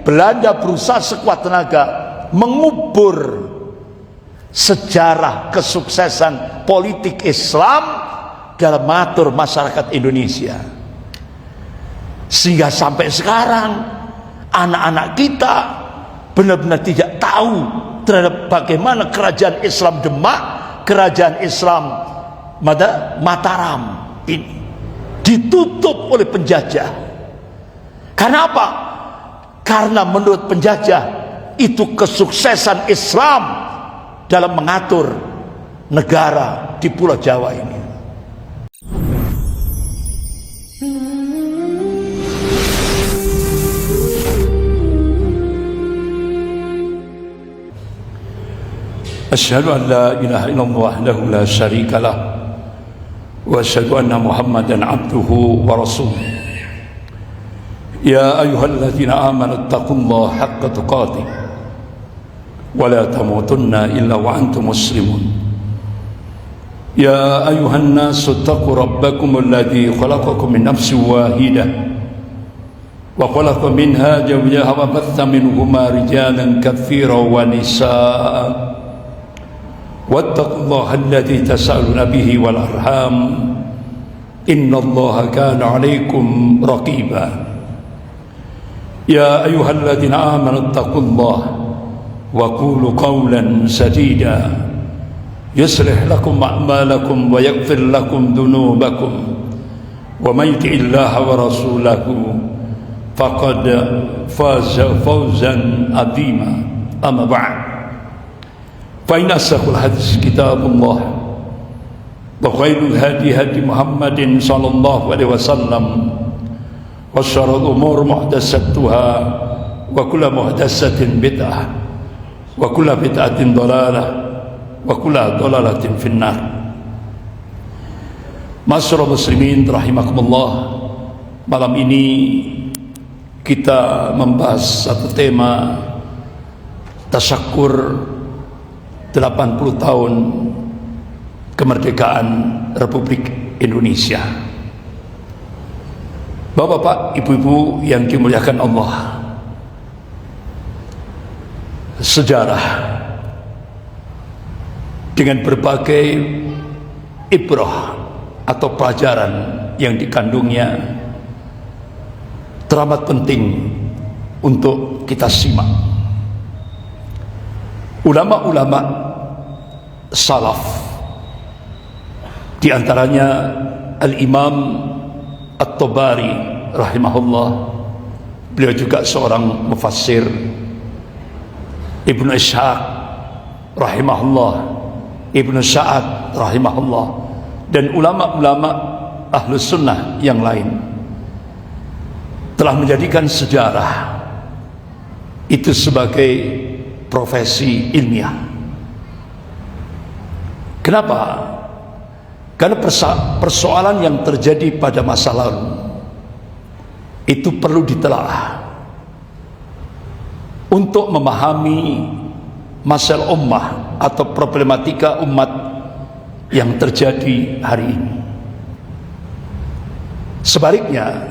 Belanda berusaha sekuat tenaga mengubur sejarah kesuksesan politik Islam dalam mengatur masyarakat Indonesia, sehingga sampai sekarang anak-anak kita benar-benar tidak tahu terhadap bagaimana kerajaan Islam Demak, kerajaan Islam Mataram ini ditutup oleh penjajah. Karena apa? Karena menurut penjajah itu kesuksesan Islam dalam mengatur negara di Pulau Jawa ini. Asyhadu an la ilaha illallah wahdahu la syarika lah wa asyhadu anna Muhammadan abduhu wa rasuluh. Ya ayyuhalladzina amanu taqullaha haqqa tuqatih wa la tamutunna illa wa antum muslimun. Ya ayyuhan nasu taqu rabbakum alladzi khalaqakum min nafsin wahidah wa khalaqa minha zawjaha wa batha minhuma rijalan katsiran wa nisaa. wattaqullaha alladzi tasaaluna bihi wal arham innallaha kana 'alaikum raqiba. Ya ayyuhalladzina amanu taqullaha wa qulu qawlan sadida yuslih lakum a'malakum wa yaghfir lakum dhunubakum wa may yuti'illaha wa rasulahu faqad faza fawzan 'azima. Amma ba'd. Fa inna asdaqal hadits kitabullah wa khairul hadi hadi Muhammadin sallallahu alaihi wasallam wa syarrul umur muhdatsatuha wa kullu muhdatsatin bid'ah wa kullu bid'atin dhalalah wa kullu dhalalatin finnar. Masyarul muslimin rahimakumullah, malam ini kita membahas satu tema tasyakur 80 tahun kemerdekaan Republik Indonesia. Bapak-bapak, ibu-ibu yang dimuliakan Allah, sejarah dengan berbagai ibrah atau pelajaran yang dikandungnya teramat penting untuk kita simak. Ulama-ulama salaf, di antaranya Al-Imam At-Tabari rahimahullah, beliau juga seorang mufassir, Ibnu Ishaq rahimahullah, Ibnu Sa'ad rahimahullah, dan ulama-ulama Ahlus Sunnah yang lain telah menjadikan sejarah itu sebagai profesi ilmiah. Kenapa? Karena persoalan yang terjadi pada masa lalu itu perlu ditelaah untuk memahami masalah ummah atau problematika umat yang terjadi hari ini. Sebaliknya,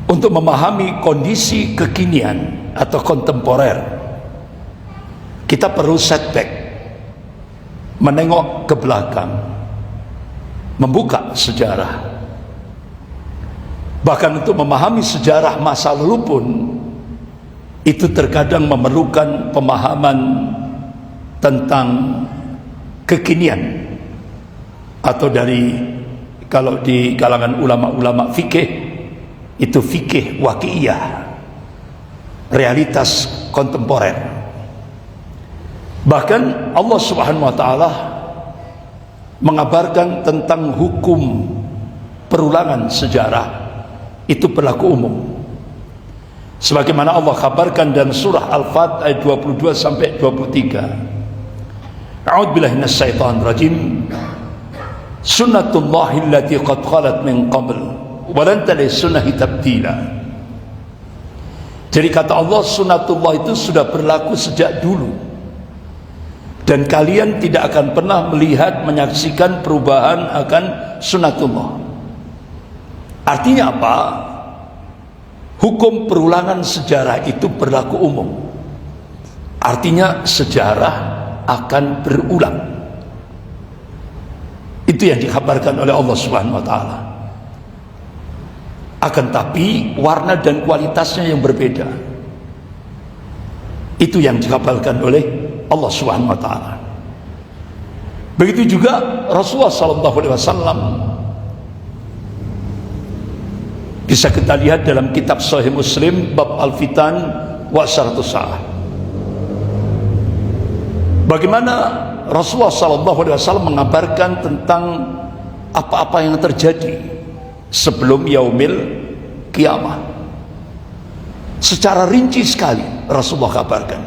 untuk memahami kondisi kekinian atau kontemporer, kita perlu setback, menengok ke belakang, membuka sejarah. Bahkan untuk memahami sejarah masa lalu pun itu terkadang memerlukan pemahaman tentang kekinian, atau dari, kalau di kalangan ulama-ulama fikih itu fikih waqi'iyah, realitas kontemporer. Bahkan Allah Subhanahu wa taala mengabarkan tentang hukum perulangan sejarah, itu berlaku umum. Sebagaimana Allah kabarkan dalam surah Al-Fat ayat 22 sampai 23. A'udzubillahi minasyaitonir rajim. Sunnatullahi allati qad khalat min qabl wa lan tajid sunnahi tabdila. Jadi kata Allah, sunnatullah itu sudah berlaku sejak dulu, dan kalian tidak akan pernah melihat, menyaksikan perubahan akan sunnatullah. Artinya apa? hukum perulangan sejarah itu berlaku umum. Artinya sejarah akan berulang. Itu yang dikabarkan oleh Allah Subhanahu wa taala. Akan tapi warna dan kualitasnya yang berbeda. Itu yang dikabarkan oleh Allah Subhanahu wa taala. Begitu juga Rasulullah sallallahu alaihi wasallam, bisa kita lihat dalam kitab Sahih Muslim bab Al-Fitan wa Syaratus Sa'ah. Bagaimana Rasulullah sallallahu alaihi wasallam mengabarkan tentang apa-apa yang terjadi sebelum yaumil kiamah. Secara rinci sekali Rasulullah kabarkan.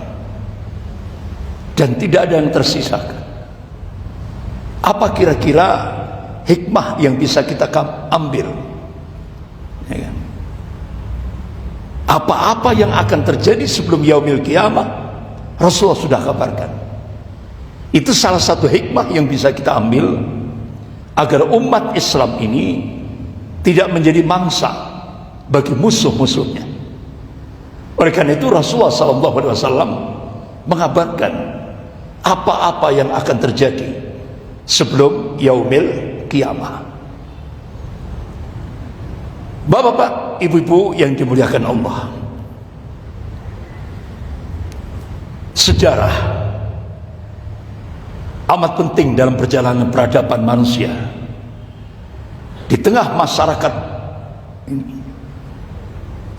Dan tidak ada yang tersisakan. Apa kira-kira hikmah yang bisa kita ambil? Ya kan? Apa-apa yang akan terjadi sebelum yaumil kiamah, Rasulullah sudah kabarkan. Itu salah satu hikmah yang bisa kita ambil agar umat Islam ini tidak menjadi mangsa bagi musuh-musuhnya. Oleh karena itu Rasulullah SAW mengabarkan apa-apa yang akan terjadi sebelum yaumil kiamah. Bapak-bapak, ibu-ibu yang dimuliakan Allah, sejarah amat penting dalam perjalanan peradaban manusia. Di tengah masyarakat ini,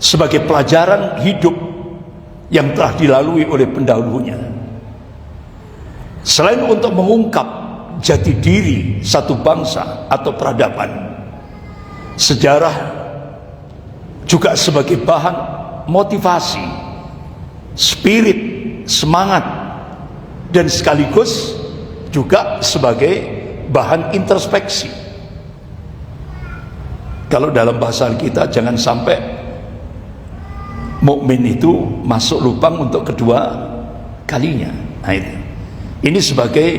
sebagai pelajaran hidup yang telah dilalui oleh pendahulunya, selain untuk mengungkap jati diri satu bangsa atau peradaban, sejarah juga sebagai bahan motivasi, spirit, semangat, dan sekaligus juga sebagai bahan introspeksi. Kalau dalam bahasa kita, jangan sampai mukmin itu masuk lubang untuk kedua kalinya. Nah, ini sebagai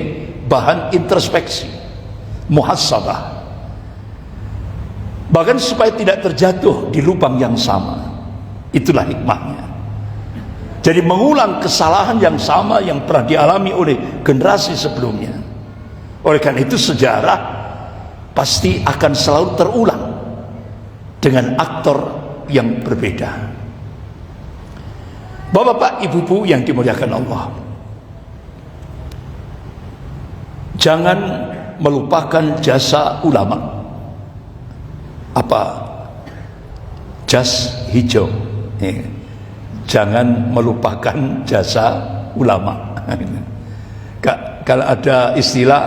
bahan introspeksi, muhasabah. Bahkan supaya tidak terjatuh di lubang yang sama. Itulah hikmahnya. Jadi mengulang kesalahan yang sama yang pernah dialami oleh generasi sebelumnya. Oleh karena itu sejarah pasti akan selalu terulang dengan aktor yang berbeda. Bapak-bapak, ibu-ibu yang dimuliakan Allah, jangan melupakan jasa ulama. Apa? Jas hijau. Jangan melupakan jasa ulama. Kalau ada istilah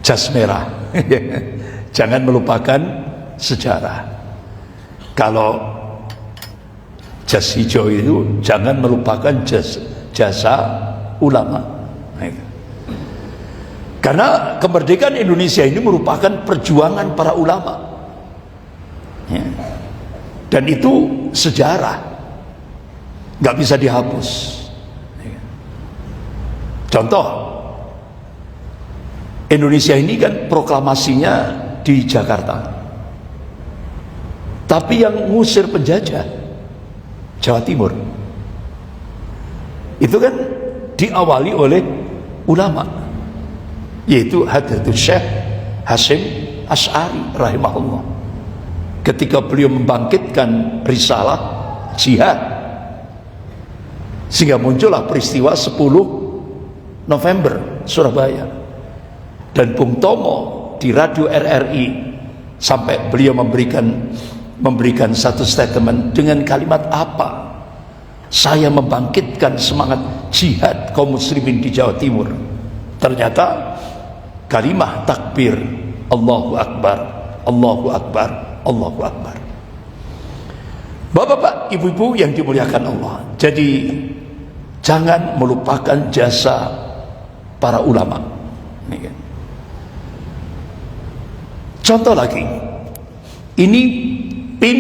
jas merah, jangan melupakan sejarah. Kalau jas hijau itu jangan melupakan jasa ulama. Karena kemerdekaan Indonesia ini merupakan perjuangan para ulama, ya. Dan itu sejarah, nggak bisa dihapus. Contoh, Indonesia ini kan proklamasinya di Jakarta, tapi yang ngusir penjajah Jawa Timur. Itu kan diawali oleh ulama, yaitu Hadratus Syekh Hasyim Asy'ari rahimahullah. Ketika beliau membangkitkan risalah jihad, sehingga muncullah peristiwa 10 November Surabaya. Dan Bung Tomo di radio RRI sampai beliau memberikan satu statement dengan kalimat apa? Saya membangkitkan semangat jihad kaum muslimin di Jawa Timur. Ternyata kalimah takbir, Allahu Akbar, Allahu Akbar, Allahu Akbar. Bapak-bapak, ibu-ibu yang dimuliakan Allah, jadi jangan melupakan jasa para ulama. Contoh lagi, ini pin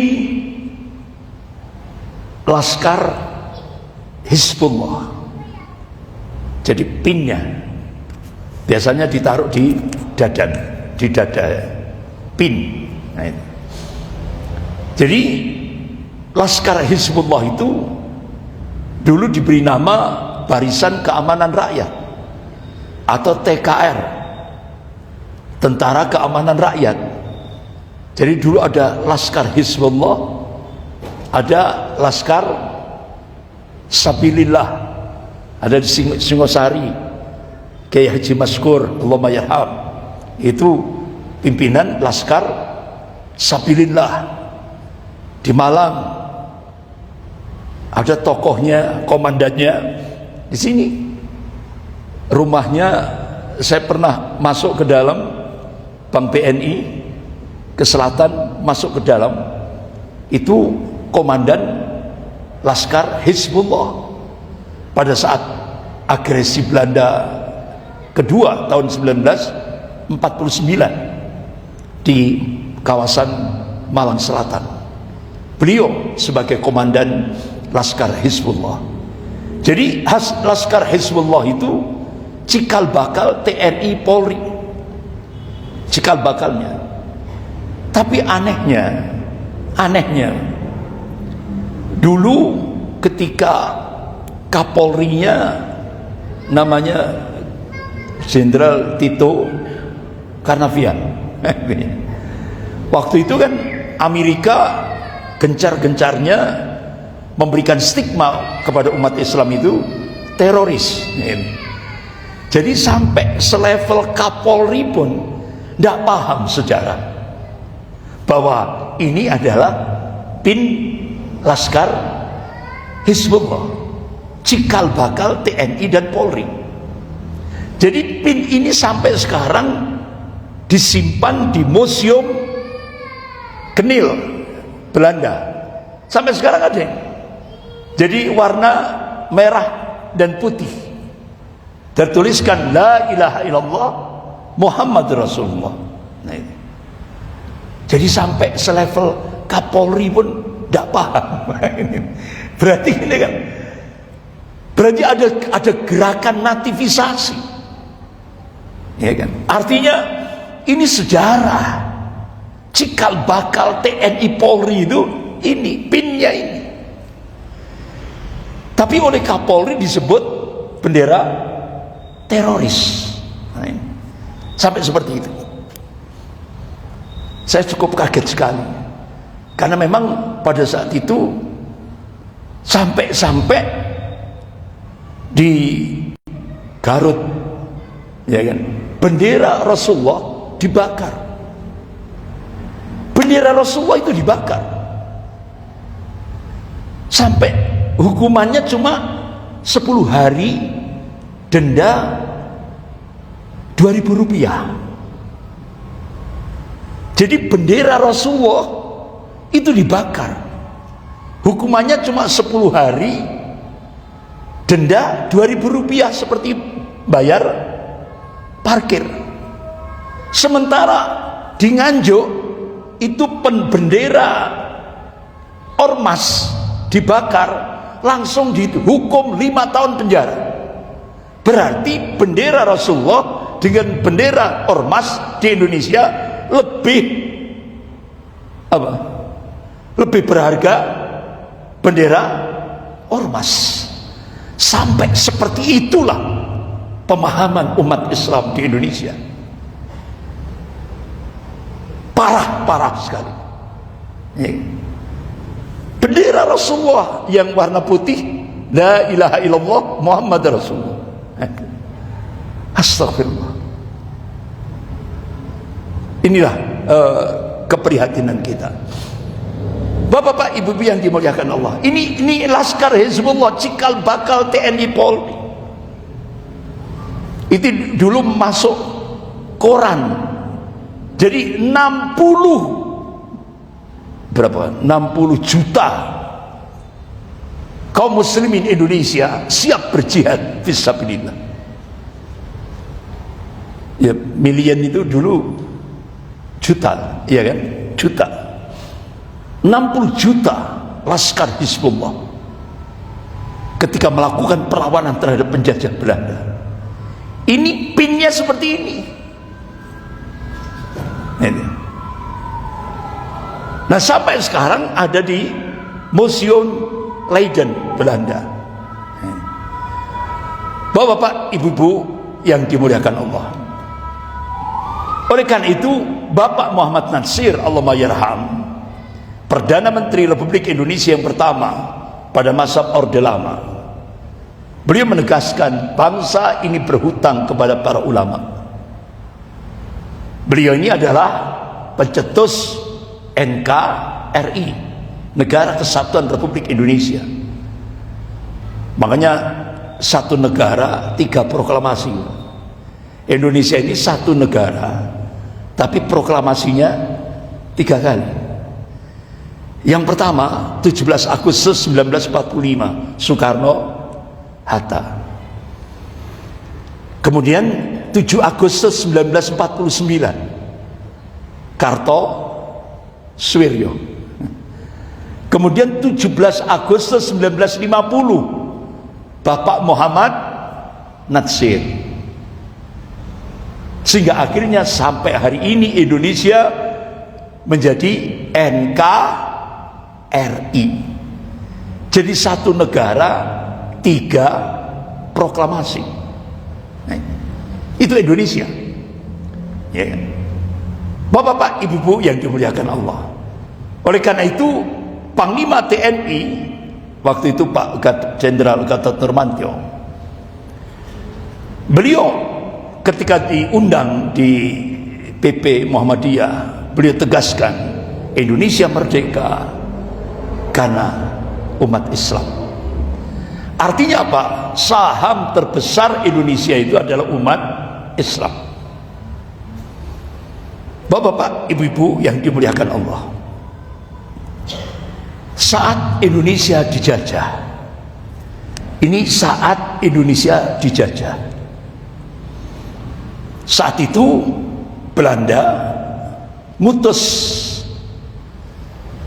Laskar Hizbullah. Jadi pinnya biasanya ditaruh di dada pin. Nah, itu. Jadi Laskar Hizbullah itu dulu diberi nama Barisan Keamanan Rakyat atau TKR, Tentara Keamanan Rakyat. Jadi dulu ada Laskar Hizbullah, ada Laskar Sabilillah, ada di Singosari, Kiai Haji Maskur, Allahumma yarham, itu pimpinan Laskar Sabilillah. Di Malang ada tokohnya, komandannya di sini. Rumahnya saya pernah masuk ke dalam, Bank BNI ke selatan, masuk ke dalam, itu komandan Laskar Hizbullah pada saat agresi Belanda kedua tahun 1949 di kawasan Malang Selatan. Beliau sebagai komandan Laskar Hizbullah. Jadi Laskar Hizbullah itu cikal bakal TNI Polri, cikal bakalnya. Tapi anehnya dulu ketika Kapolrinya namanya Jenderal Tito Karnavian, waktu itu kan Amerika gencar-gencarnya memberikan stigma kepada umat Islam itu teroris. Jadi sampai selevel Kapolri pun tidak paham sejarah bahwa ini adalah pin Laskar Hizbullah, cikal bakal TNI dan Polri. Jadi pin ini sampai sekarang disimpan di Museum Genil Belanda, sampai sekarang ada. Jadi warna merah dan putih, tertuliskan la ilaha illallah Muhammad Rasulullah. Nah, ini. Jadi sampai selevel Kapolri pun tidak paham. Berarti ini kan, berarti ada gerakan nativisasi, ya kan? Artinya ini sejarah. Cikal bakal TNI Polri itu ini, pinnya ini. Tapi oleh Kapolri disebut bendera teroris. Nah, ini. Sampai seperti itu. Saya cukup kaget sekali. Karena memang pada saat itu sampai di Garut, ya kan, bendera Rasulullah dibakar. Bendera Rasulullah itu dibakar. Sampai hukumannya cuma 10 hari denda Rp2.000. Jadi bendera Rasulullah itu dibakar. Hukumannya cuma 10 hari denda Rp2.000, seperti bayar parkir. Sementara di Nganjuk itu bendera ormas dibakar, langsung dihukum 5 tahun penjara. Berarti bendera Rasulullah dengan bendera ormas di Indonesia lebih berharga bendera ormas. Sampai seperti itulah pemahaman umat Islam di Indonesia. Parah sekali. Bendera Rasulullah yang warna putih, la ilaha illallah Muhammad Rasulullah. Astagfirullah. Inilah keprihatinan kita. Bapak-bapak, ibu-ibu yang dimuliakan Allah. Ini Laskar Hizbullah, cikal bakal TNI Polri. Itu dulu masuk koran. Jadi 60 juta kaum muslimin Indonesia siap berjihad fisabilillah. Ya, million itu dulu juta, iya kan? Juta. 60 juta Laskar Hizbullah ketika melakukan perlawanan terhadap penjajah Belanda. Ini pinnya seperti ini. Nah, sampai sekarang ada di Museum Leiden, Belanda. Bapak-bapak, ibu-ibu yang dimuliakan Allah. Oleh karena itu, Bapak Muhammad Natsir, Allahumma yarham, Perdana Menteri Republik Indonesia yang pertama pada masa Orde Lama, beliau menegaskan bangsa ini berhutang kepada para ulama. Beliau ini adalah pencetus NKRI, Negara Kesatuan Republik Indonesia. Makanya satu negara, 3 proklamasi. Indonesia ini satu negara, tapi proklamasinya 3 kali. Yang pertama 17 Agustus 1945, Soekarno Hatta. Kemudian 7 Agustus 1949, Kartosuwiryo. Kemudian 17 Agustus 1950, Bapak Muhammad Natsir. Sehingga akhirnya sampai hari ini Indonesia menjadi NKRI. Jadi satu negara, 3 proklamasi. Nah, itu Indonesia. Ya. Bapak-bapak, ibu-ibu yang dimuliakan Allah. Oleh karena itu, Panglima TNI waktu itu Pak Jenderal Gatot Nurmantio, beliau ketika diundang di PP Muhammadiyah, beliau tegaskan Indonesia merdeka karena umat Islam. Artinya apa? Saham terbesar Indonesia itu adalah umat Islam. Bapak-bapak, ibu-ibu yang dimuliakan Allah, saat Indonesia dijajah, ini saat Indonesia dijajah, saat itu Belanda ngutus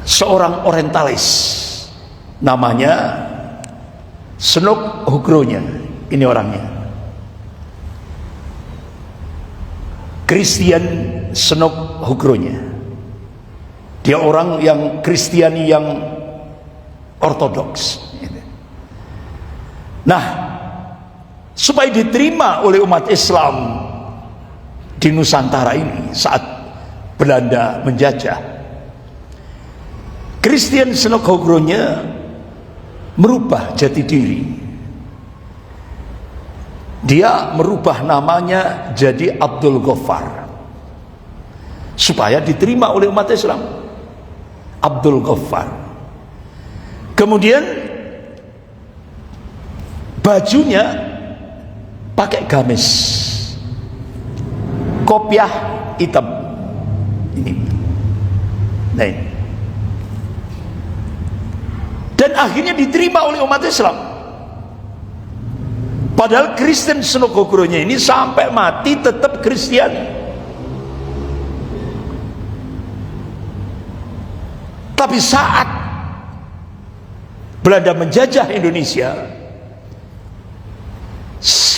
seorang orientalis namanya Snok Hugronya. Ini orangnya, Christian Snok Hugronya. Dia orang yang Kristiani yang ortodoks. Nah, supaya diterima oleh umat Islam di Nusantara ini saat Belanda menjajah, Christian Snok Hugronya merubah jati diri. Dia merubah namanya jadi Abdul Ghaffar supaya diterima oleh umat Islam. Abdul Ghaffar. Kemudian bajunya pakai gamis, kopiah hitam. Ini. Nah, ini. Dan akhirnya diterima oleh umat Islam. Padahal Kristen Snok Hugronya ini sampai mati tetap Kristen. Tapi saat Belanda menjajah Indonesia,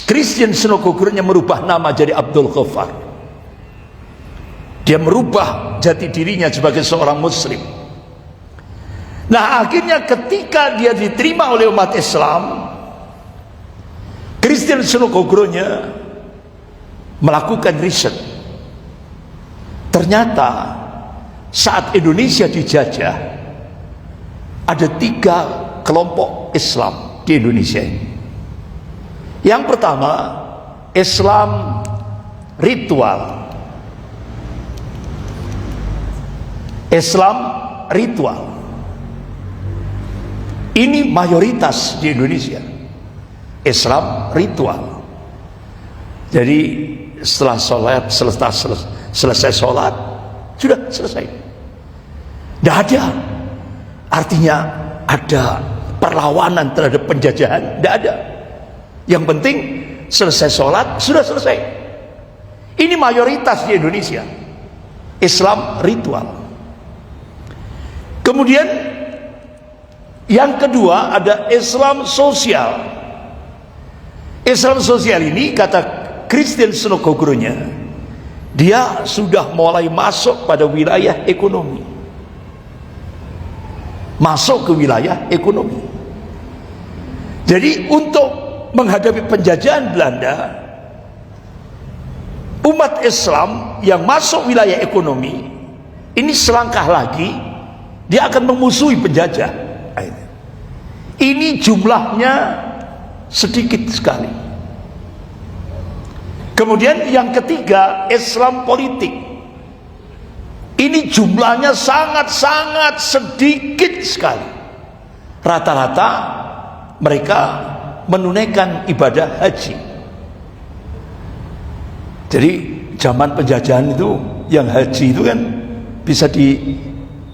Christian Snok Hugronya merubah nama jadi Abdul Ghaffar. Dia merubah jati dirinya sebagai seorang Muslim. Nah, akhirnya ketika dia diterima oleh umat Islam, Christian Snok Hugronya melakukan riset. Ternyata saat Indonesia dijajah, ada 3 kelompok Islam di Indonesia ini. Yang pertama, Islam ritual. Islam ritual. Ini mayoritas di Indonesia. Islam ritual. Jadi setelah sholat, selesai sholat, sudah selesai. Tidak ada. Artinya ada perlawanan terhadap penjajahan. Tidak ada. Yang penting selesai sholat, sudah selesai. Ini mayoritas di Indonesia. Islam ritual. Kemudian yang kedua ada Islam sosial. Islam sosial ini kata Christian Snok Hugronya, dia sudah mulai masuk pada wilayah ekonomi. masuk ke wilayah ekonomi. Jadi untuk menghadapi penjajahan Belanda, umat Islam yang masuk wilayah ekonomi ini selangkah lagi dia akan memusuhi penjajah. Ini jumlahnya sedikit sekali. Kemudian yang ketiga, Islam politik. Ini jumlahnya sangat-sangat sedikit sekali. Rata-rata mereka menunaikan ibadah haji. Jadi zaman penjajahan itu yang haji itu kan bisa di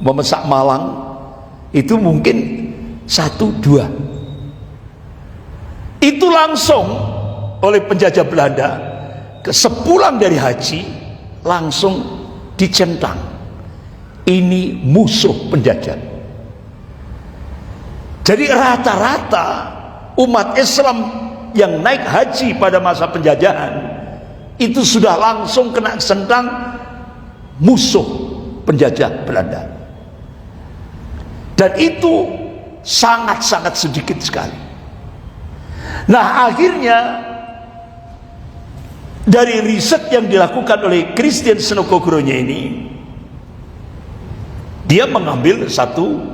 Memesak Malang itu mungkin 1-2. Itu langsung oleh penjajah Belanda sepulang dari haji langsung dicentang. Ini musuh penjajah. Jadi rata-rata umat Islam yang naik haji pada masa penjajahan itu sudah langsung kena sentang musuh penjajah Belanda. Dan itu sangat-sangat sedikit sekali. Nah, akhirnya dari riset yang dilakukan oleh Christian Senokogoronya ini, dia mengambil satu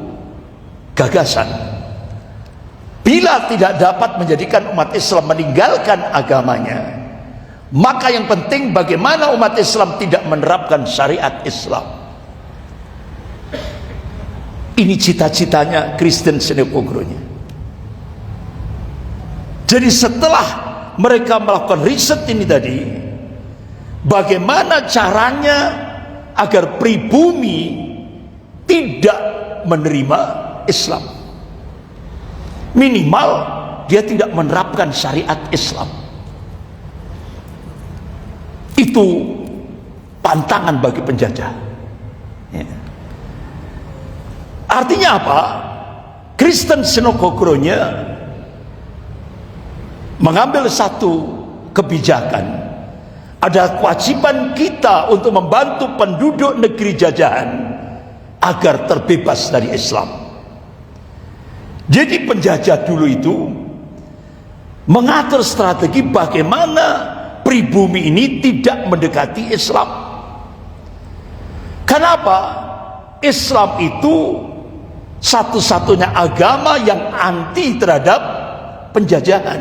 gagasan. Bila tidak dapat menjadikan umat Islam meninggalkan agamanya, maka yang penting bagaimana umat Islam tidak menerapkan syariat Islam. Ini cita-citanya Christian Senokogoronya. Jadi setelah mereka melakukan riset ini tadi, bagaimana caranya agar pribumi tidak menerima Islam, minimal dia tidak menerapkan syariat Islam. Itu pantangan bagi penjajah. Artinya apa? Christian Senokogoronya mengambil satu kebijakan. Ada kewajiban kita untuk membantu penduduk negeri jajahan agar terbebas dari Islam. Jadi penjajah dulu itu mengatur strategi bagaimana pribumi ini tidak mendekati Islam. Kenapa? Islam itu satu-satunya agama yang anti terhadap penjajahan.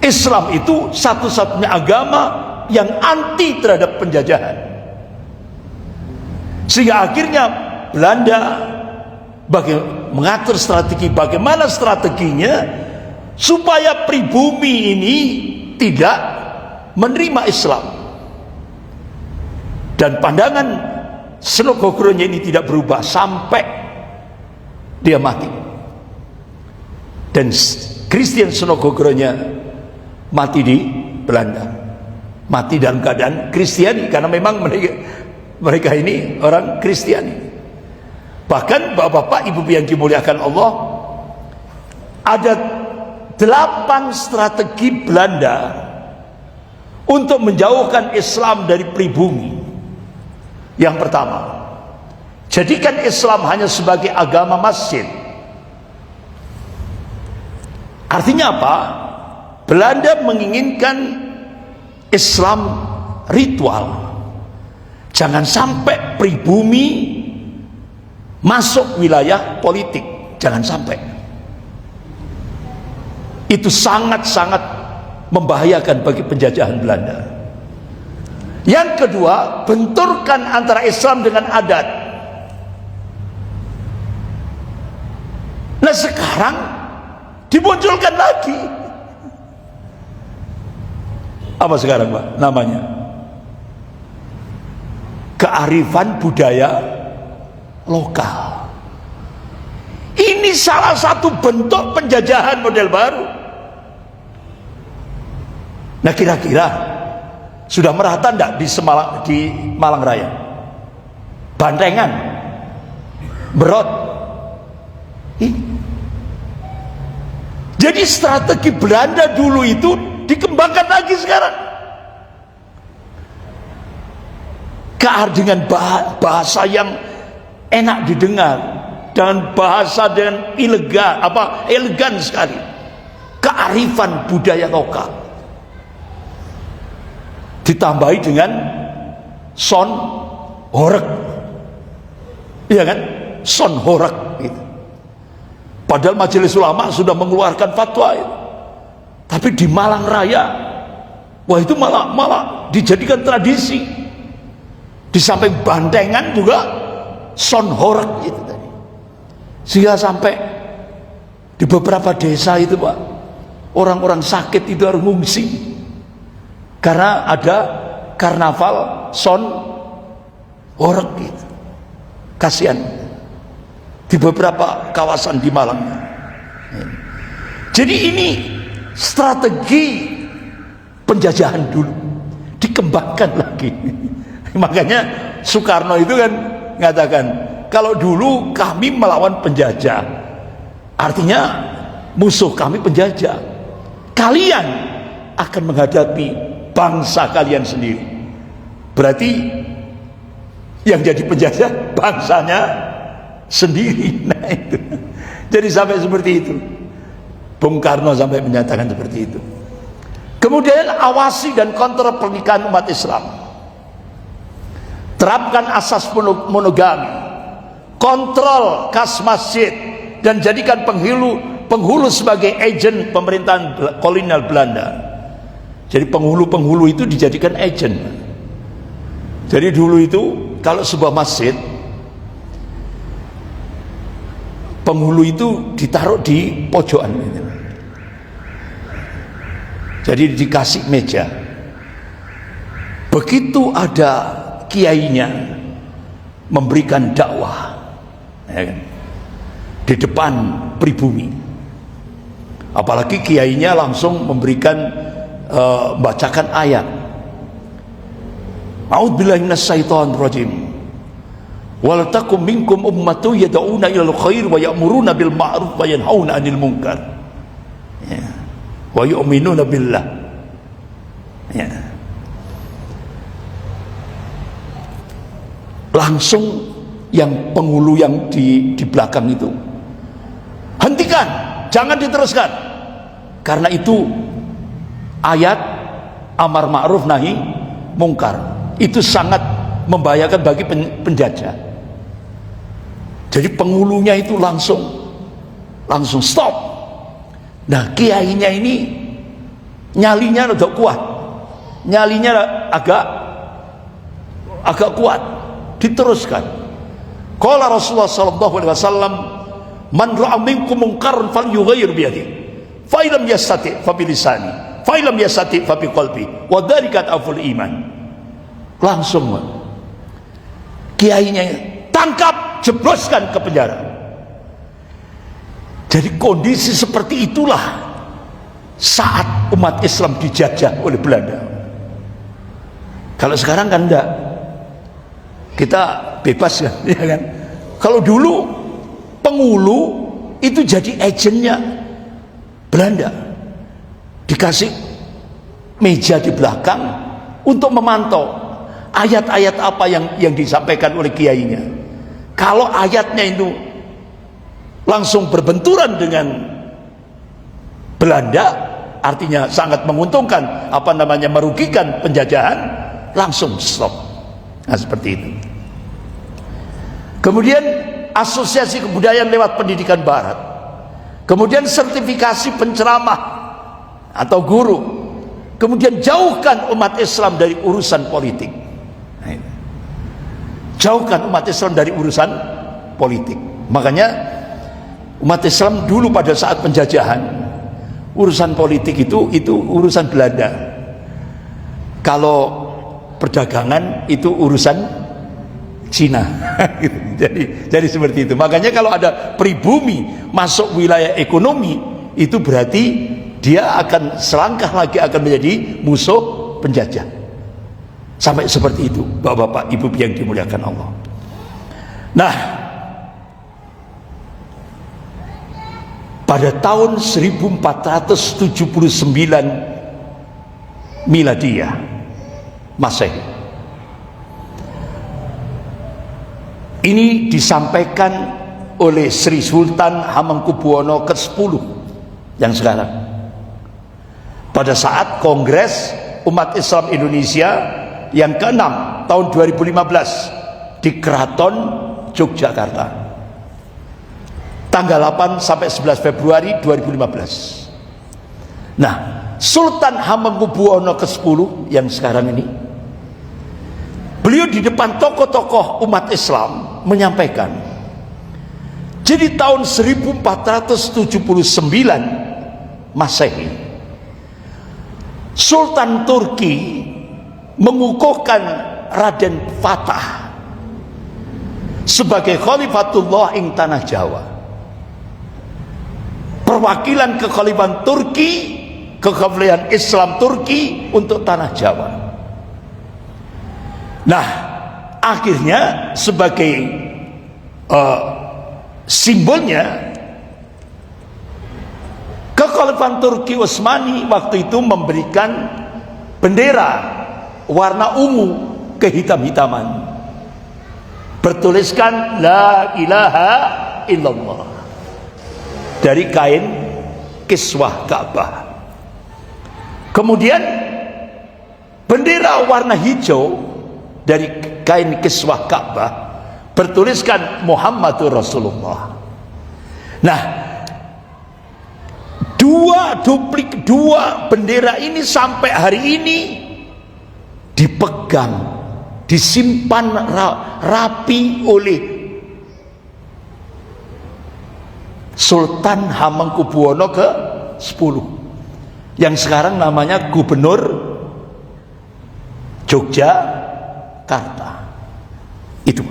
Islam itu satu-satunya agama yang anti terhadap penjajahan. Sehingga akhirnya Belanda mengatur strategi. Bagaimana strateginya supaya pribumi ini tidak menerima Islam. Dan pandangan Senokogoronya ini tidak berubah sampai dia mati. Dan Christian Senokogoronya mati di Belanda, mati dalam keadaan Kristiani, karena memang mereka ini orang Kristiani. Bahkan bapak-bapak, ibu yang dimuliakan Allah, ada 8 strategi Belanda untuk menjauhkan Islam dari pribumi. Yang pertama, jadikan Islam hanya sebagai agama masjid. Artinya apa? Belanda menginginkan Islam ritual. Jangan sampai pribumi masuk wilayah politik. Jangan sampai. Itu sangat-sangat membahayakan bagi penjajahan Belanda. Yang kedua, benturkan antara Islam dengan adat. Nah sekarang dimunculkan lagi. Apa sekarang Pak namanya? Kearifan budaya lokal. Ini salah satu bentuk penjajahan model baru. Nah kira-kira sudah merata enggak di Malang Raya? Bantengan, Berot. Jadi strategi Belanda dulu itu dikembangkan lagi sekarang. Dengan bahasa yang enak didengar, dengan bahasa dengan elegan sekali, kearifan budaya lokal, ditambahi dengan son horeg, iya kan, son horeg gitu. Padahal majelis ulama sudah mengeluarkan fatwa itu, tapi di Malang Raya, wah itu malah dijadikan tradisi. Di samping bantengan juga son horeg itu tadi, sehingga sampai di beberapa desa itu Pak, orang-orang sakit itu harus ngungsi karena ada karnaval son horeg gitu. Kasihan di beberapa kawasan di Malang. Jadi ini strategi penjajahan dulu dikembangkan lagi. Makanya Soekarno itu kan mengatakan, kalau dulu kami melawan penjajah, artinya musuh kami penjajah, kalian akan menghadapi bangsa kalian sendiri. Berarti yang jadi penjajah bangsanya sendiri. Nah itu, jadi sampai seperti itu Bung Karno sampai menyatakan seperti itu. Kemudian awasi dan kontrol pernikahan umat Islam, terapkan asas monogami, kontrol kas masjid, dan jadikan penghulu sebagai agen pemerintahan kolonial Belanda. Jadi penghulu itu dijadikan agen. Jadi dulu itu kalau sebuah masjid, penghulu itu ditaruh di pojokan gitu. Jadi dikasih meja, begitu ada kiainya memberikan dakwah, ya kan, di depan pribumi, apalagi kiainya langsung memberikan bacakan ayat, a'udzubillahi minasyaitonir rajim, wal takum minkum ummatun yad'una ilal khair wa ya'muruna bil ma'ruf wa yanhauna 'anil munkar, ya, wa yu'minuna billah, ya. Langsung yang penghulu yang di belakang itu, hentikan, jangan diteruskan, karena itu ayat amar ma'ruf nahi mungkar, itu sangat membahayakan bagi penjajah. Jadi penghulunya itu langsung stop. Nah kiainya ini nyalinya agak kuat, nyalinya agak kuat, diteruskan. Qala Rasulullah sallallahu alaihi wasallam, man ra'a minkum munkaran falyughayyir bi yadihi, fa illam yastati fa bi lisani, fa illam yastati fa bi qalbi, wa dzalika aful iman. Langsung kiainya tangkap, jebloskan ke penjara. Jadi kondisi seperti itulah saat umat Islam dijajah oleh Belanda. Kalau sekarang kan enggak, kita bebas kan, ya kan? Kalau dulu penghulu itu jadi agennya Belanda, dikasih meja di belakang untuk memantau ayat-ayat apa yang disampaikan oleh kiainya. Kalau ayatnya itu langsung berbenturan dengan Belanda, artinya sangat menguntungkan, merugikan penjajahan, langsung stop. Nah seperti itu. Kemudian asosiasi kebudayaan lewat pendidikan barat, kemudian sertifikasi penceramah atau guru, kemudian jauhkan umat Islam dari urusan politik. Jauhkan umat Islam dari urusan politik. Makanya umat Islam dulu pada saat penjajahan, urusan politik itu urusan Belanda. Kalau perdagangan itu urusan Cina. jadi seperti itu. Makanya kalau ada pribumi masuk wilayah ekonomi, itu berarti dia akan selangkah lagi akan menjadi musuh penjajah. Sampai seperti itu, bapak-bapak, ibu yang dimuliakan Allah. Nah, pada tahun 1479 Miladiyah Masehi, Ini disampaikan oleh Sri Sultan Hamengkubuwono ke-10 yang sekarang pada saat Kongres Umat Islam Indonesia yang ke-6 tahun 2015 di Keraton Yogyakarta tanggal 8 sampai 11 Februari 2015. Nah, Sultan Hamengkubuwono ke-10 yang sekarang ini, beliau di depan tokoh-tokoh umat Islam menyampaikan, jadi tahun 1479 Masehi, Sultan Turki mengukuhkan Raden Fatah sebagai Khalifatullah ing tanah Jawa, perwakilan kekhalifahan Turki, kekhalifahan Islam Turki untuk tanah Jawa. Nah, akhirnya sebagai simbolnya, kekhalifahan Turki Utsmani waktu itu memberikan bendera warna ungu kehitam-hitaman, bertuliskan La ilaha illallah dari kain kiswah Ka'bah. Kemudian bendera warna hijau dari kain kiswah Ka'bah bertuliskan Muhammadur Rasulullah. Nah, dua bendera ini sampai hari ini dipegang, disimpan rapi oleh Sultan Hamengkubuwono ke-10 yang sekarang namanya Gubernur Yogyakarta. Itu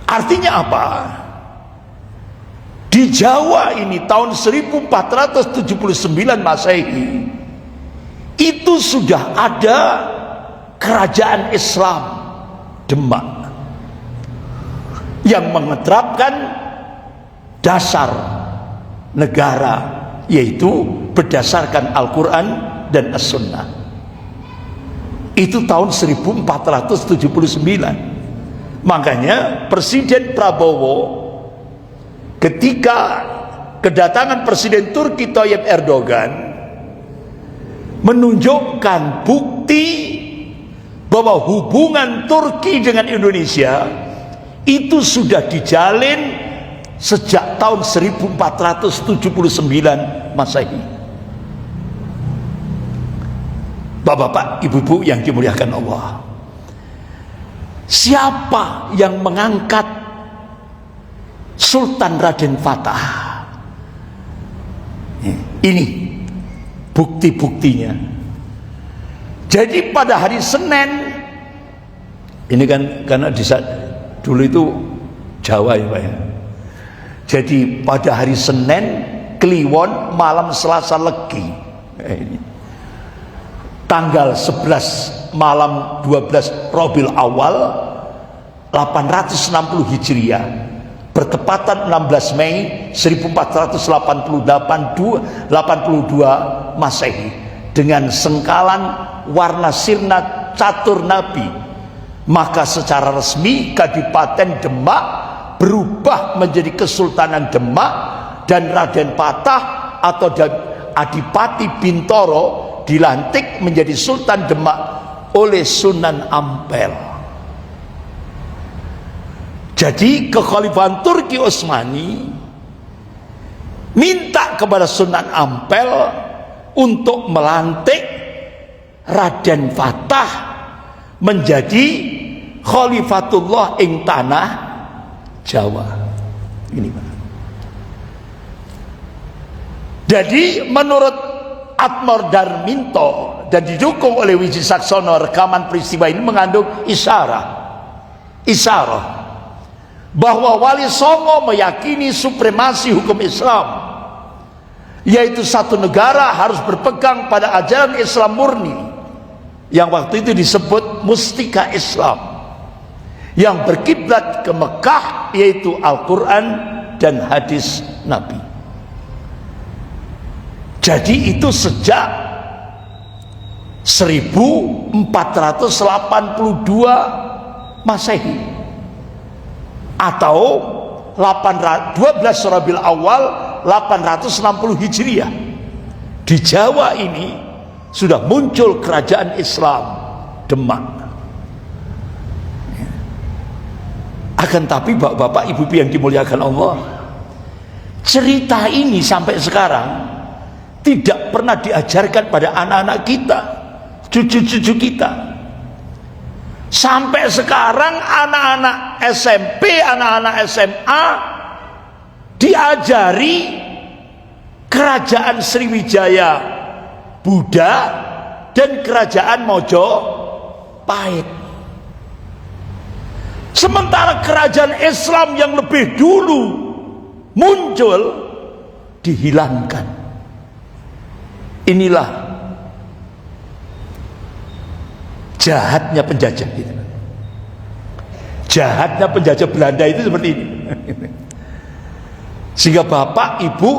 artinya apa? Di Jawa ini tahun 1479 Masehi itu sudah ada kerajaan Islam Demak yang menerapkan dasar negara, yaitu berdasarkan Al-Quran dan As-Sunnah. Itu tahun 1479. Makanya Presiden Prabowo ketika kedatangan Presiden Turki Tayyip Erdogan menunjukkan bukti bahwa hubungan Turki dengan Indonesia itu sudah dijalin sejak tahun 1479 Masehi. Bapak-bapak, ibu-ibu yang dimuliakan Allah, siapa yang mengangkat Sultan Raden Fatah? Ini bukti-buktinya. Jadi pada hari Senin ini kan, karena di saat dulu itu Jawa ya Pak ya, jadi pada hari Senin Kliwon malam Selasa Legi, ini tanggal 11 malam 12 Rabiul Awal 860 Hijriah, bertepatan 16 Mei 1482 Masehi, dengan sengkalan warna sirna catur Nabi, maka secara resmi Kadipaten Demak berubah menjadi Kesultanan Demak, dan Raden Fatah atau Adipati Bintoro dilantik menjadi Sultan Demak oleh Sunan Ampel. Jadi kekhalifahan Turki Utsmani minta kepada Sunan Ampel untuk melantik Raden Fatah menjadi Khalifatullah ing tanah Jawa. Ini Pak. Jadi menurut Atmor Darminto dan didukung oleh Wiji Saksono, rekaman peristiwa ini mengandung isyarah bahwa Wali Songo meyakini supremasi hukum Islam, yaitu satu negara harus berpegang pada ajaran Islam murni yang waktu itu disebut Mustika Islam, yang berkiblat ke Mekah, yaitu Al-Quran dan hadis Nabi. Jadi itu sejak 1482 Masehi atau 12 Rabiul Awal 860 Hijriah. Di Jawa ini sudah muncul kerajaan Islam Demak. Akan tapi bapak-bapak, ibu yang dimuliakan Allah, cerita ini sampai sekarang tidak pernah diajarkan pada anak-anak kita, cucu-cucu kita. Sampai sekarang anak-anak SMP, anak-anak SMA diajari kerajaan Sriwijaya Buddha dan kerajaan Mojopahit. Sementara kerajaan Islam yang lebih dulu muncul dihilangkan. Inilah jahatnya penjajah itu. Jahatnya penjajah Belanda itu seperti ini. Sehingga bapak ibu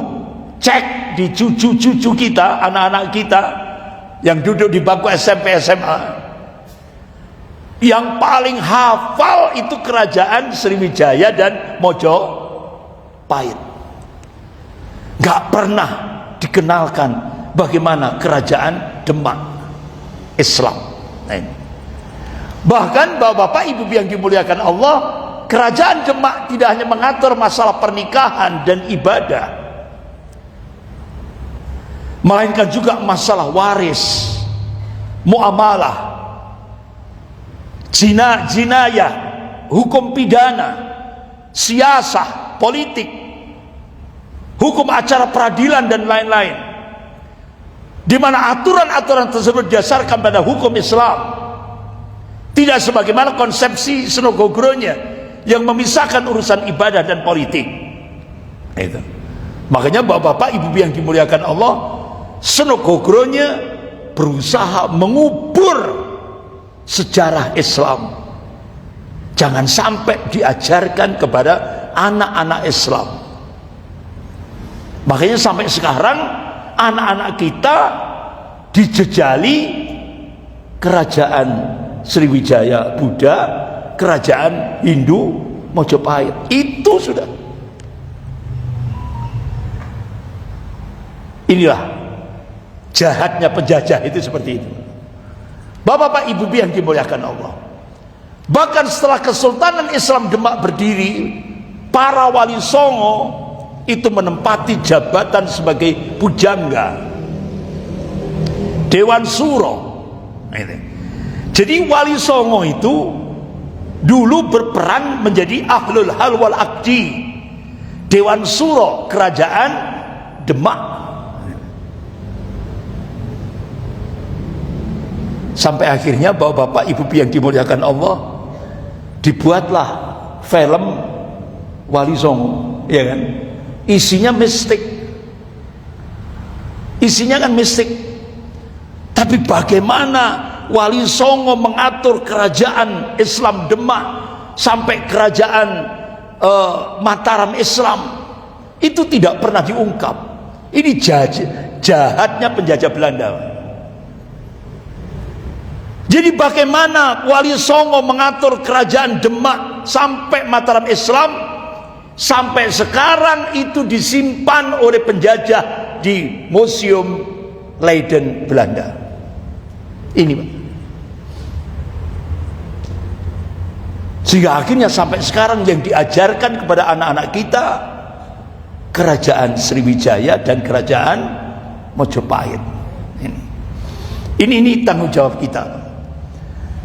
cek di cucu-cucu kita, anak-anak kita yang duduk di bangku SMP SMA, yang paling hafal itu kerajaan Sriwijaya dan Mojopahit. Gak pernah dikenalkan bagaimana kerajaan Demak Islam. Nah, bahkan bapak-bapak ibu yang dimuliakan Allah, kerajaan Demak tidak hanya mengatur masalah pernikahan dan ibadah, melainkan juga masalah waris, muamalah, jinayah, hukum pidana, siasah, politik, hukum acara peradilan dan lain-lain, di mana aturan-aturan tersebut didasarkan pada hukum Islam, tidak sebagaimana konsepsi Senogogronya yang memisahkan urusan ibadah dan politik. Itu. Makanya bapak-bapak ibu yang dimuliakan Allah, Senogogronya berusaha mengubur sejarah Islam. Jangan sampai diajarkan kepada anak-anak Islam. Makanya sampai sekarang anak-anak kita dijejali kerajaan Sriwijaya Buddha, kerajaan Hindu Mojopahit. Itu sudah. Inilah jahatnya penjajah itu seperti itu. Bapak-bapak ibu yang dimuliakan Allah, bahkan setelah Kesultanan Islam Demak berdiri, para wali songo itu menempati jabatan sebagai pujangga Dewan Suro. Jadi wali songo itu dulu berperan menjadi ahlul hal wal aqdi, Dewan Suro kerajaan Demak. Sampai akhirnya bapak-bapak ibu yang dimuliakan Allah, dibuatlah film Wali Songo, ya kan? Isinya mistik. Isinya kan mistik. Tapi bagaimana Wali Songo mengatur kerajaan Islam Demak sampai kerajaan Mataram Islam, itu tidak pernah diungkap. Ini jahatnya penjajah Belanda. Jadi bagaimana Wali Songo mengatur kerajaan Demak sampai Mataram Islam, sampai sekarang itu disimpan oleh penjajah di Museum Leiden Belanda. Ini Pak. Sehingga akhirnya sampai sekarang yang diajarkan kepada anak-anak kita kerajaan Sriwijaya dan kerajaan Mojopahit. Ini tanggung jawab kita.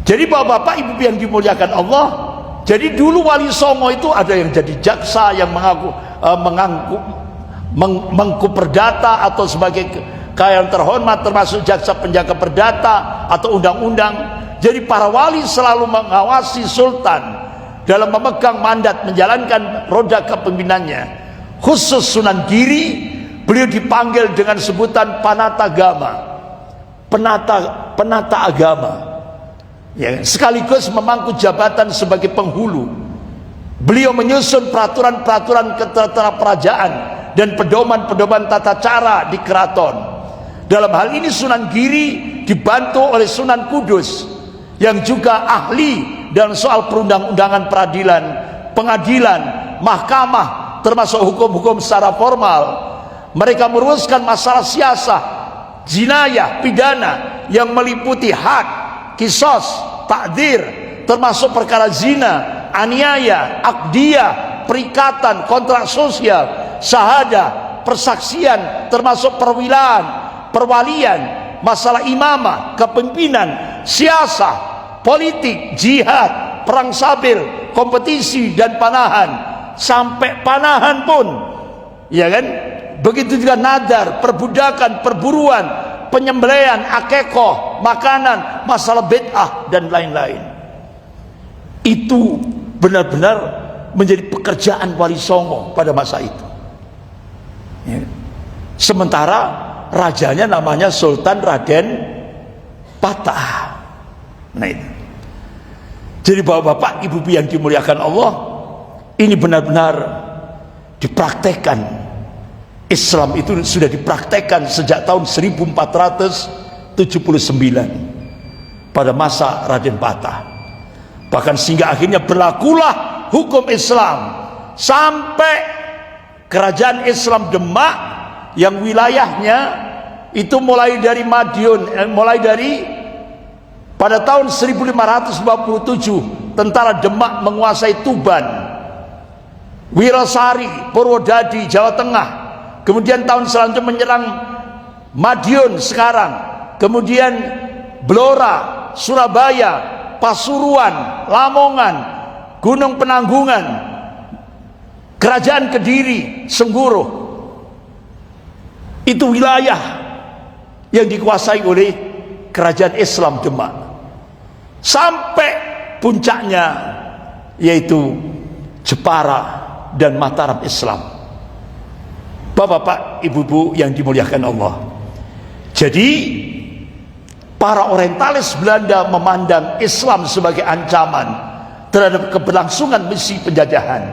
Jadi bapak-bapak ibu yang dimuliakan Allah, jadi dulu Wali Songo itu ada yang jadi jaksa, yang mengku perdata atau sebagai yang terhormat termasuk jaksa penjaga perdata atau undang-undang. Jadi para wali selalu mengawasi sultan dalam memegang mandat menjalankan roda kepemimpinannya. Khusus Sunan Giri, beliau dipanggil dengan sebutan panata agama, penata agama, ya, sekaligus memangku jabatan sebagai penghulu. Beliau menyusun peraturan-peraturan ketataprajaraan dan pedoman-pedoman tata cara di keraton. Dalam hal ini Sunan Giri dibantu oleh Sunan Kudus yang juga ahli dalam soal perundang-undangan, peradilan, pengadilan, mahkamah, termasuk hukum-hukum secara formal. Mereka merumuskan masalah siasah, jinayah, pidana yang meliputi had, kisos, takdir, termasuk perkara zina, aniaya, akdiyah, perikatan, kontrak sosial, syahadah, persaksian, termasuk perwilaan, perwalian, masalah imamah, kepemimpinan, siasah, politik, jihad, perang sabil, kompetisi dan panahan, sampai panahan pun, ya kan? Begitu juga nadar, perbudakan, perburuan, penyembelihan, akikoh, makanan, masalah bid'ah dan lain-lain. Itu benar-benar menjadi pekerjaan Wali Songo pada masa itu. Ya. Sementara rajanya namanya Sultan Raden Patah. Nah itu. Jadi bapak-bapak, ibu-ibu yang dimuliakan Allah, ini benar-benar dipraktekkan. Islam itu sudah dipraktekkan sejak tahun 1479 pada masa Raden Patah. Bahkan sehingga akhirnya berlakulah hukum Islam sampai kerajaan Islam Demak yang wilayahnya itu mulai dari Madiun, mulai dari pada tahun 1557 tentara Demak menguasai Tuban, Wirasari, Purwodadi, Jawa Tengah. Kemudian tahun selanjutnya menyerang Madiun sekarang, kemudian Blora, Surabaya, Pasuruan, Lamongan, Gunung Penanggungan, Kerajaan Kediri, Sengguru. Itu wilayah yang dikuasai oleh kerajaan Islam Demak. Sampai puncaknya yaitu Jepara dan Mataram Islam. Bapak-bapak, ibu-ibu yang dimuliakan Allah. Jadi para orientalis Belanda memandang Islam sebagai ancaman terhadap keberlangsungan misi penjajahan,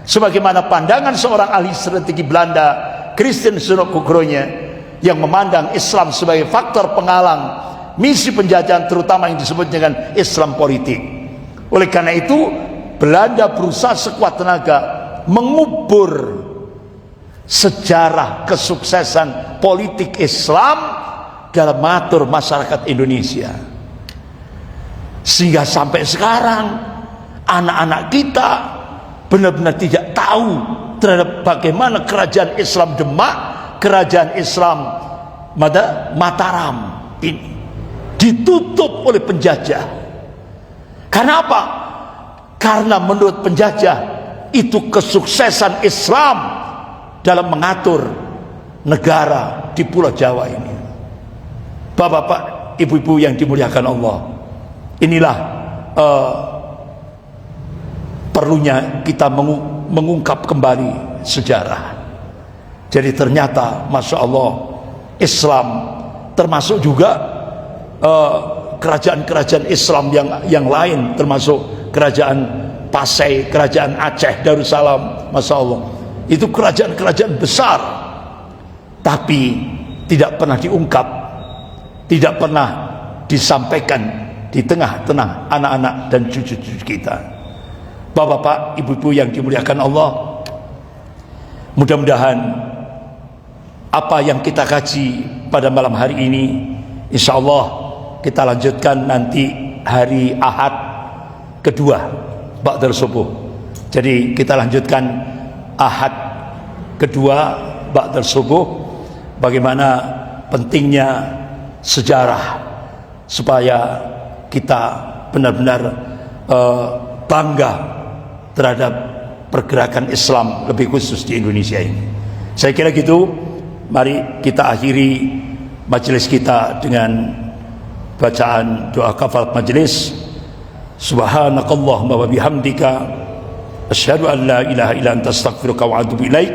sebagaimana pandangan seorang ahli strategi Belanda, Christian Senokukronya, yang memandang Islam sebagai faktor penghalang misi penjajahan, terutama yang disebut dengan Islam politik. Oleh karena itu Belanda berusaha sekuat tenaga mengubur sejarah kesuksesan politik Islam dalam mengatur masyarakat Indonesia, sehingga sampai sekarang anak-anak kita benar-benar tidak tahu terhadap bagaimana kerajaan Islam Demak, kerajaan Islam Mataram ini ditutup oleh penjajah. Karena apa? Karena menurut penjajah itu kesuksesan Islam dalam mengatur negara di Pulau Jawa ini. Bapak-bapak, ibu-ibu yang dimuliakan Allah, inilah perlunya kita mengungkap kembali sejarah. Jadi ternyata Masya Allah, Islam termasuk juga kerajaan-kerajaan Islam yang lain, termasuk kerajaan Pasai, kerajaan Aceh, Darussalam, Masya Allah, itu kerajaan-kerajaan besar, tapi tidak pernah diungkap, tidak pernah disampaikan di tengah-tengah anak-anak dan cucu-cucu kita. Bapak-bapak, ibu-ibu yang dimuliakan Allah, mudah-mudahan apa yang kita kaji pada malam hari ini, insya Allah kita lanjutkan nanti hari Ahad kedua ba'dal subuh. Jadi kita lanjutkan Ahad kedua ba'dal subuh, bagaimana pentingnya sejarah supaya kita benar-benar bangga terhadap pergerakan Islam, lebih khusus di Indonesia ini. Saya kira gitu. Mari kita akhiri majelis kita dengan bacaan doa kafarat majelis. Subhanakallahumma wa bihamdika asyhadu an la ilaha illa anta astaghfiruka wa atubu ilaik.